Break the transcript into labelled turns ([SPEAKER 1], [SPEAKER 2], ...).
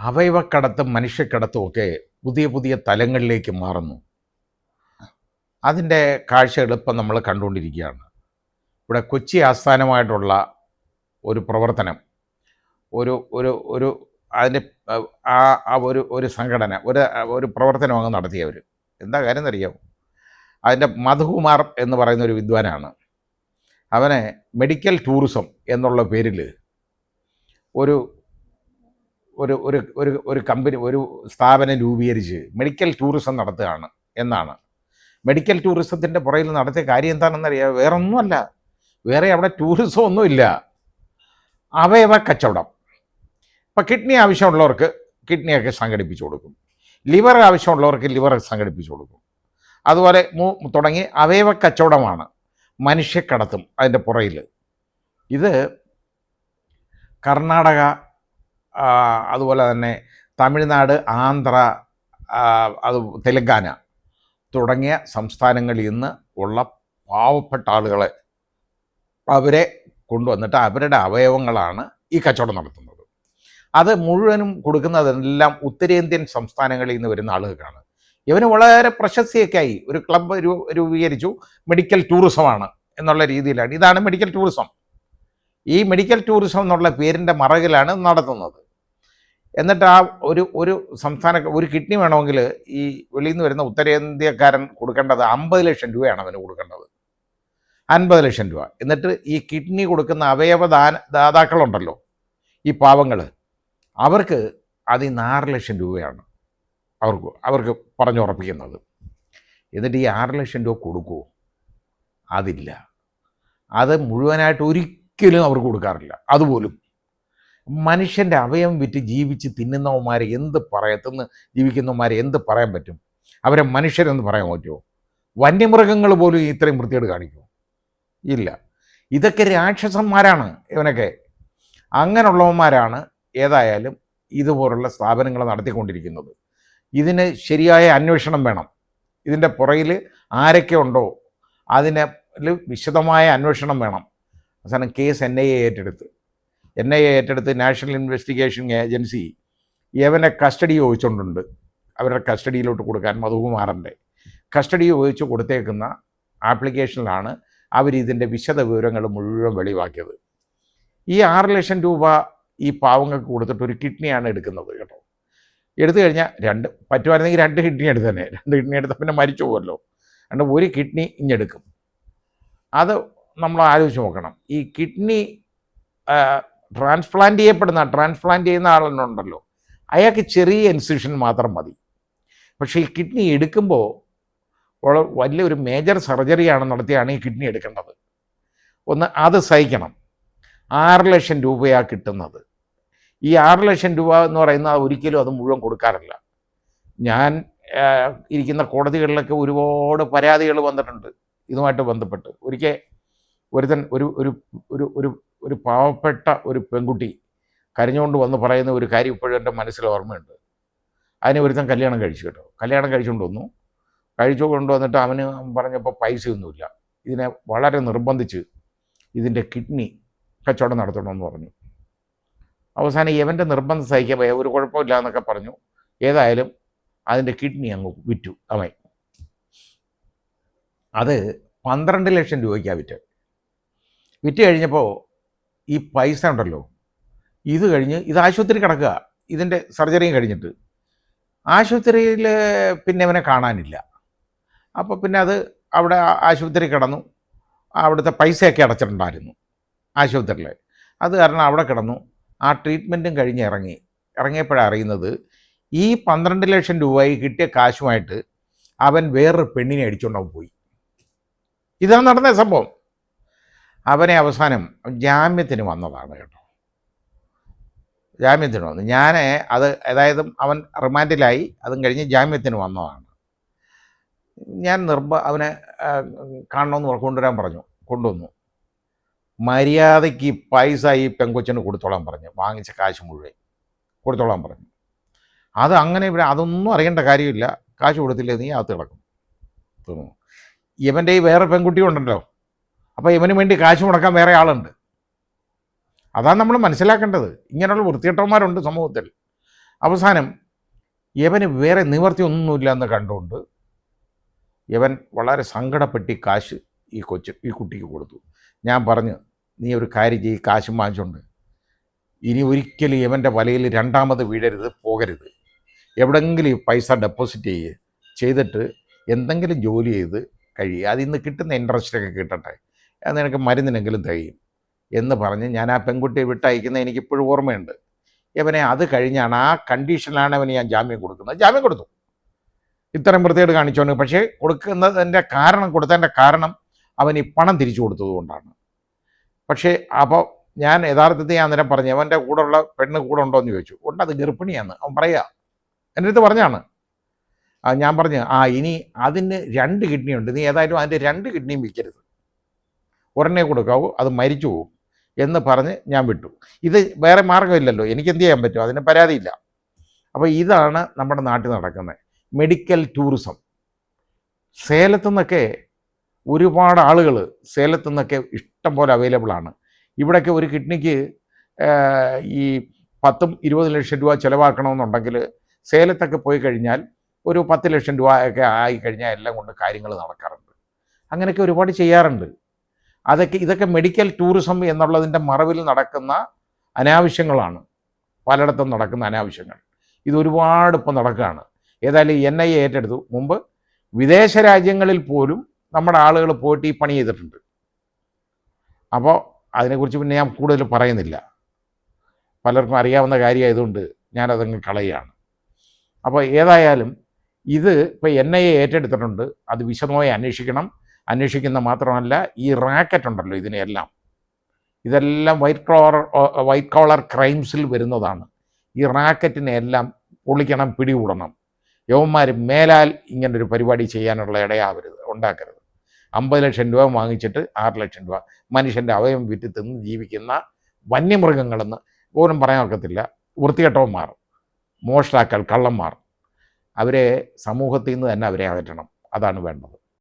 [SPEAKER 1] അവയവക്കടത്തും മനുഷ്യക്കടത്തും ഒക്കെ പുതിയ പുതിയ തലങ്ങളിലേക്ക് മാറുന്നു. അതിൻ്റെ കാഴ്ചകൾ ഇപ്പം നമ്മൾ കണ്ടുകൊണ്ടിരിക്കുകയാണ്. ഇവിടെ കൊച്ചി ആസ്ഥാനമായിട്ടുള്ള ഒരു പ്രവർത്തനം, ഒരു ഒരു ഒരു അതിൻ്റെ ആ ആ ഒരു ഒരു സംഘടന ഒരു പ്രവർത്തനം അങ്ങ് നടത്തിയവർ. എന്താ കാര്യം എന്നറിയാമോ? അതിൻ്റെ മധുകുമാർ എന്ന് പറയുന്ന ഒരു വിദ്വാനാണ്. അവനെ മെഡിക്കൽ ടൂറിസം എന്നുള്ള പേരിൽ ഒരു ഒരു ഒരു ഒരു ഒരു കമ്പനി, ഒരു സ്ഥാപനം രൂപീകരിച്ച് മെഡിക്കൽ ടൂറിസം നടത്തുകയാണ് എന്നാണ്. മെഡിക്കൽ ടൂറിസത്തിൻ്റെ പുറകിൽ നടത്തിയ കാര്യം എന്താണെന്നറിയാം? വേറൊന്നുമല്ല, വേറെ അവിടെ ടൂറിസം ഒന്നുമില്ല, അവയവ കച്ചവടം. ഇപ്പം കിഡ്നി ആവശ്യമുള്ളവർക്ക് കിഡ്നിയൊക്കെ സംഘടിപ്പിച്ചു കൊടുക്കും, ലിവർ ആവശ്യമുള്ളവർക്ക് ലിവർ സംഘടിപ്പിച്ചു കൊടുക്കും. അതുപോലെ തുടങ്ങി അവയവ കച്ചവടമാണ്, മനുഷ്യക്കടത്തും അതിൻ്റെ പുറകിൽ. ഇത് കർണാടക, അതുപോലെ തന്നെ തമിഴ്നാട്, ആന്ധ്ര, അത് തെലങ്കാന തുടങ്ങിയ സംസ്ഥാനങ്ങളിൽ നിന്ന് ഉള്ള പാവപ്പെട്ട ആളുകളെ അവരെ കൊണ്ടുവന്നിട്ട് അവരുടെ അവയവങ്ങളാണ് ഈ കച്ചവടം നടത്തുന്നത്. അത് മുഴുവനും കൊടുക്കുന്നതെല്ലാം ഉത്തരേന്ത്യൻ സംസ്ഥാനങ്ങളിൽ നിന്ന് വരുന്ന ആളുകൾക്കാണ്. ഇവന് വളരെ പ്രശസ്തിയൊക്കെ ആയി. ഒരു ക്ലബ്ബ് രൂപീകരിച്ചു, മെഡിക്കൽ ടൂറിസമാണ് എന്നുള്ള രീതിയിലാണ്. ഇതാണ് മെഡിക്കൽ ടൂറിസം. ഈ മെഡിക്കൽ ടൂറിസം എന്നുള്ള പേരിൻ്റെ മറകിലാണ് നടത്തുന്നത്. എന്നിട്ട് ആ ഒരു ഒരു കിഡ്നി വേണമെങ്കിൽ ഈ വെളിയിൽ നിന്ന് വരുന്ന ഉത്തരേന്ത്യക്കാരൻ കൊടുക്കേണ്ടത് 50 ലക്ഷം രൂപയാണ് അവന് കൊടുക്കേണ്ടത്. 50 ലക്ഷം രൂപ. എന്നിട്ട് ഈ കിഡ്നി കൊടുക്കുന്ന ദാതാക്കളുണ്ടല്ലോ, ഈ പാവങ്ങൾ, അവർക്ക് അതിൽ 6 ലക്ഷം രൂപയാണ് അവർക്ക് പറഞ്ഞുറപ്പിക്കുന്നത്. എന്നിട്ട് ഈ 6 ലക്ഷം രൂപ കൊടുക്കുമോ? അതില്ല. അത് മുഴുവനായിട്ട് ഒരിക്കലും അവർ കൊടുക്കാറില്ല. അതുപോലും മനുഷ്യൻ്റെ അവയവം വിറ്റ് ജീവിച്ച് തിന്നുന്നവന്മാരെ തിന്ന് ജീവിക്കുന്നവന്മാരെ എന്ത് പറയാൻ പറ്റും? അവരെ മനുഷ്യരെന്ന് പറയാൻ പറ്റുമോ? വന്യമൃഗങ്ങൾ പോലും ഇത്രയും വൃത്തികേട് കാണിക്കുമോ? ഇല്ല. ഇതൊക്കെ രാക്ഷസന്മാരാണ് ഇവനൊക്കെ. അങ്ങനെയുള്ളവന്മാരാണ് ഏതായാലും ഇതുപോലുള്ള സ്ഥാപനങ്ങൾ നടത്തിക്കൊണ്ടിരിക്കുന്നത്. ഇതിന് ശരിയായ അന്വേഷണം വേണം. ഇതിൻ്റെ പുറകിൽ ആരൊക്കെ ഉണ്ടോ അതിന് വിശദമായ അന്വേഷണം വേണം. അവസാനം കേസ് NIA ഏറ്റെടുത്ത് നാഷണൽ ഇൻവെസ്റ്റിഗേഷൻ ഏജൻസി ഇവനെ കസ്റ്റഡി ചോദിച്ചുകൊണ്ടുണ്ട്. അവരുടെ കസ്റ്റഡിയിലോട്ട് കൊടുക്കാൻ മധുകുമാറിൻ്റെ കസ്റ്റഡി ചോദിച്ച് കൊടുത്തേക്കുന്ന ആപ്ലിക്കേഷനിലാണ് അവരിതിൻ്റെ വിശദ വിവരങ്ങൾ മുഴുവൻ വെളിവാക്കിയത്. ഈ 6 ലക്ഷം രൂപ ഈ പാവങ്ങൾക്ക് കൊടുത്തിട്ട് ഒരു കിഡ്നിയാണ് എടുക്കുന്നത് കേട്ടോ. എടുത്തു കഴിഞ്ഞാൽ പറ്റുമായിരുന്നെങ്കിൽ 2 കിഡ്നി എടുത്ത് തന്നെ, 2 കിഡ്നി എടുത്താൽ പിന്നെ മരിച്ചു പോകുമല്ലോ. അതുകൊണ്ട് ഒരു കിഡ്നി ഇഞ്ഞെടുക്കും. അത് നമ്മൾ ആലോചിച്ച് നോക്കണം. ഈ കിഡ്നി ട്രാൻസ്പ്ലാന്റ് ചെയ്യുന്ന ആളുണ്ടല്ലോ, അയാൾക്ക് ചെറിയ ഇൻസിഷൻ മാത്രം മതി. പക്ഷേ ഈ കിഡ്നി എടുക്കുമ്പോൾ വലിയൊരു മേജർ സർജറിയാണ് നടത്തിയാണ് ഈ കിഡ്നി എടുക്കേണ്ടത്. അത് സഹിക്കണം. 6 ലക്ഷം രൂപയാണ് കിട്ടുന്നത്. ഈ 6 ലക്ഷം രൂപ എന്ന് പറയുന്നത് ഒരിക്കലും അത് മുഴുവൻ കൊടുക്കാറില്ല. ഞാൻ ഇരിക്കുന്ന കോടതികളിലൊക്കെ ഒരുപാട് പരാതികൾ വന്നിട്ടുണ്ട് ഇതുമായിട്ട് ബന്ധപ്പെട്ട്. ഒരിക്കൽ ഒരുത്തൻ ഒരു പാവപ്പെട്ട ഒരു പെൺകുട്ടി കരഞ്ഞുകൊണ്ട് വന്ന് പറയുന്ന ഒരു കാര്യം ഇപ്പോഴും എൻ്റെ മനസ്സിൽ ഓർമ്മയുണ്ട്. അതിനെ ഒരുത്തൻ കല്യാണം കഴിച്ചു കേട്ടോ. കല്യാണം കഴിച്ചുകൊണ്ട് വന്നിട്ട് അവന് പറഞ്ഞപ്പോൾ പൈസയൊന്നുമില്ല. ഇതിനെ വളരെ നിർബന്ധിച്ച് ഇതിൻ്റെ കിഡ്നി കച്ചവടം നടത്തണമെന്ന് പറഞ്ഞു. അവസാനം ഇവൻ്റെ നിർബന്ധം സഹിക്കാൻ ഒരു കുഴപ്പമില്ല എന്നൊക്കെ പറഞ്ഞു. ഏതായാലും അതിൻ്റെ കിഡ്നി അങ്ങ് വിറ്റു അവൻ. അത് 12 ലക്ഷം രൂപയ്ക്കാണ് വിറ്റ് കഴിഞ്ഞപ്പോൾ ഈ പൈസ ഉണ്ടല്ലോ, ഇത് ആശുപത്രി കിടക്കുക. ഇതിൻ്റെ സർജറിയും കഴിഞ്ഞിട്ട് ആശുപത്രിയിൽ പിന്നെ അവനെ കാണാനില്ല. അപ്പോൾ പിന്നെ അത് അവിടെ ആശുപത്രി കിടന്നു. അവിടുത്തെ പൈസയൊക്കെ അടച്ചിട്ടുണ്ടായിരുന്നു ആശുപത്രിയിൽ. അത് കാരണം അവിടെ കിടന്നു. ആ ട്രീറ്റ്മെൻറ്റും കഴിഞ്ഞ് ഇറങ്ങിയപ്പോഴാണ് അറിയുന്നത് ഈ 12 ലക്ഷം രൂപയിൽ കിട്ടിയ കാശുമായിട്ട് അവൻ വേറൊരു പെണ്ണിനെ അടിച്ചുകൊണ്ടവൻ പോയി. ഇതാണ് നടന്ന സംഭവം. അവനെ അവസാനം ജാമ്യത്തിന് വന്നതാണ് കേട്ടോ. ജാമ്യത്തിന് വന്നു. അതായത് അവൻ റിമാൻഡിലായി. അതും കഴിഞ്ഞ് ജാമ്യത്തിന് വന്നതാണ്. ഞാൻ അവനെ കാണണമെന്ന് കൊണ്ടുവരാൻ പറഞ്ഞു. കൊണ്ടുവന്നു. മര്യാദയ്ക്ക് പൈസ ഈ പെങ്കൊച്ചിന് കൊടുത്തോളാൻ പറഞ്ഞു. വാങ്ങിച്ച കാശ് മുഴുവൻ കൊടുത്തോളാൻ പറഞ്ഞു. അത് അങ്ങനെ അതൊന്നും അറിയേണ്ട കാര്യമില്ല. കാശ് കൊടുത്തില്ലേ നീ അകത്ത് കിടക്കും. തോന്നുന്നു ഇവൻ്റെ ഈ വേറെ പെൺകുട്ടി ഉണ്ടല്ലോ, അപ്പോൾ ഇവന് വേണ്ടി കാശ് മുടക്കാൻ വേറെ ആളുണ്ട്. അതാണ് നമ്മൾ മനസ്സിലാക്കേണ്ടത്. ഇങ്ങനെയുള്ള വൃത്തികെട്ടവന്മാരുണ്ട് സമൂഹത്തിൽ. അവസാനം യവന് വേറെ നിവർത്തിയൊന്നുമില്ല എന്ന് കണ്ടുകൊണ്ട് യവൻ വളരെ സങ്കടപ്പെട്ട് ഈ കാശ് ഈ കുട്ടിക്ക് കൊടുത്തു. ഞാൻ പറഞ്ഞു, നീ ഒരു കാര്യം ചെയ്യ്, കാശും വാങ്ങിച്ചുകൊണ്ട് ഇനി ഒരിക്കലും ഇവൻ്റെ വലയിൽ രണ്ടാമത് വീഴരുത്, പോകരുത്. എവിടെയെങ്കിലും ഈ പൈസ ഡെപ്പോസിറ്റ് ചെയ്തിട്ട് എന്തെങ്കിലും ജോലി ചെയ്ത് കഴിയുക. അതിൽ നിന്ന് കിട്ടുന്ന ഇൻട്രസ്റ്റൊക്കെ കിട്ടട്ടെ, അത് നിനക്ക് മരുന്നിനെങ്കിലും തികയും എന്ന് പറഞ്ഞ് ഞാൻ ആ പെൺകുട്ടിയെ വിട്ടയക്കുന്നത് എനിക്കിപ്പോഴും ഓർമ്മയുണ്ട്. ഇവനെ അത് കഴിഞ്ഞാണ്, ആ കണ്ടീഷനിലാണ് അവന് ഞാൻ ജാമ്യം കൊടുക്കുന്നത്. ജാമ്യം കൊടുത്തു, ഇത്രയും വൃത്തിയായിട്ട് കാണിച്ചോണ്ട്. പക്ഷേ കൊടുത്തതിൻ്റെ കാരണം അവൻ ഈ പണം തിരിച്ചു കൊടുത്തതുകൊണ്ടാണ്. പക്ഷേ അപ്പോൾ ഞാൻ യഥാർത്ഥത്തിൽ ഞാൻ അന്നേരം പറഞ്ഞു, അവൻ്റെ കൂടെയുള്ള പെണ്ണ് കൂടെ ഉണ്ടോ എന്ന് ചോദിച്ചു. ഉണ്ട്, അത് ഗർഭിണിയാണ് അവൻ പറയുക. എൻ്റെ അടുത്ത് പറഞ്ഞാണ്. ഞാൻ പറഞ്ഞു, ഇനി അതിന് 2 കിഡ്നി ഉണ്ട്, നീ ഏതായാലും അതിൻ്റെ 2 കിഡ്നിയും വിൽക്കരുത്, ഒരെണ്ണേ കൊടുക്കാവൂ, അത് മരിച്ചു പോകും എന്ന് പറഞ്ഞ് ഞാൻ വിട്ടു. ഇത് വേറെ മാർഗ്ഗമില്ലല്ലോ, എനിക്ക് എന്ത് ചെയ്യാൻ പറ്റും, അതിന് പരാതിയില്ല. അപ്പോൾ ഇതാണ് നമ്മുടെ നാട്ടിൽ നടക്കുന്നത് മെഡിക്കൽ ടൂറിസം. സേലത്തു നിന്നൊക്കെ ഒരുപാട് ആളുകൾ സേലത്തു നിന്നൊക്കെ ഇഷ്ടം പോലെ അവൈലബിൾ ആണ്. ഇവിടെയൊക്കെ ഒരു കിഡ്നിക്ക് ഈ 10-20 ലക്ഷം രൂപ ചിലവാക്കണമെന്നുണ്ടെങ്കിൽ സേലത്തൊക്കെ പോയി കഴിഞ്ഞാൽ ഒരു 10 ലക്ഷം രൂപ ഒക്കെ ആയിക്കഴിഞ്ഞാൽ എല്ലാം കൊണ്ട് കാര്യങ്ങൾ നടക്കാറുണ്ട്. അങ്ങനെയൊക്കെ ഒരുപാട് ചെയ്യാറുണ്ട്. ഇതൊക്കെ മെഡിക്കൽ ടൂറിസം എന്നുള്ളതിൻ്റെ മറവിൽ നടക്കുന്ന അനാവശ്യങ്ങളാണ്, പലയിടത്തും നടക്കുന്ന അനാവശ്യങ്ങൾ. ഇതൊരുപാട് ഇപ്പം നടക്കുകയാണ്. ഏതായാലും NIA ഏറ്റെടുത്തു. മുമ്പ് വിദേശ രാജ്യങ്ങളിൽ പോലും നമ്മുടെ ആളുകൾ പോയിട്ട് ഈ പണി ചെയ്തിട്ടുണ്ട്. അപ്പോൾ അതിനെക്കുറിച്ച് പിന്നെ ഞാൻ കൂടുതൽ പറയുന്നില്ല, പലർക്കും അറിയാവുന്ന കാര്യമായതുകൊണ്ട് ഞാനതങ്ങ് കളയുകയാണ്. അപ്പോൾ ഏതായാലും ഇത് ഇപ്പോൾ NIA ഏറ്റെടുത്തിട്ടുണ്ട്, അത് വിശദമായി അന്വേഷിക്കണം. അന്വേഷിക്കുന്ന മാത്രമല്ല, ഈ റാക്കറ്റ് ഉണ്ടല്ലോ, ഇതെല്ലാം വൈറ്റ് കോളർ ക്രൈംസിൽ വരുന്നതാണ്. ഈ റാക്കറ്റിനെ എല്ലാം പൊളിക്കണം, പിടികൂടണം. യവന്മാർ മേലാൽ ഇങ്ങനൊരു പരിപാടി ചെയ്യാനുള്ള ഉണ്ടാക്കരുത്. 50 ലക്ഷം രൂപ വാങ്ങിച്ചിട്ട് 6 ലക്ഷം രൂപ മനുഷ്യൻ്റെ അവയവം വിറ്റ് തിന്ന് ജീവിക്കുന്ന വന്യമൃഗങ്ങളെന്ന് പോലും പറയാൻ ഒക്കത്തില്ല. വൃത്തികെട്ടവന്മാർ, മോഷ്ടാക്കൾ, കള്ളന്മാർ, അവരെ സമൂഹത്തിൽ നിന്ന് തന്നെ അവരെ അകറ്റണം. അതാണ് വേണ്ടത്.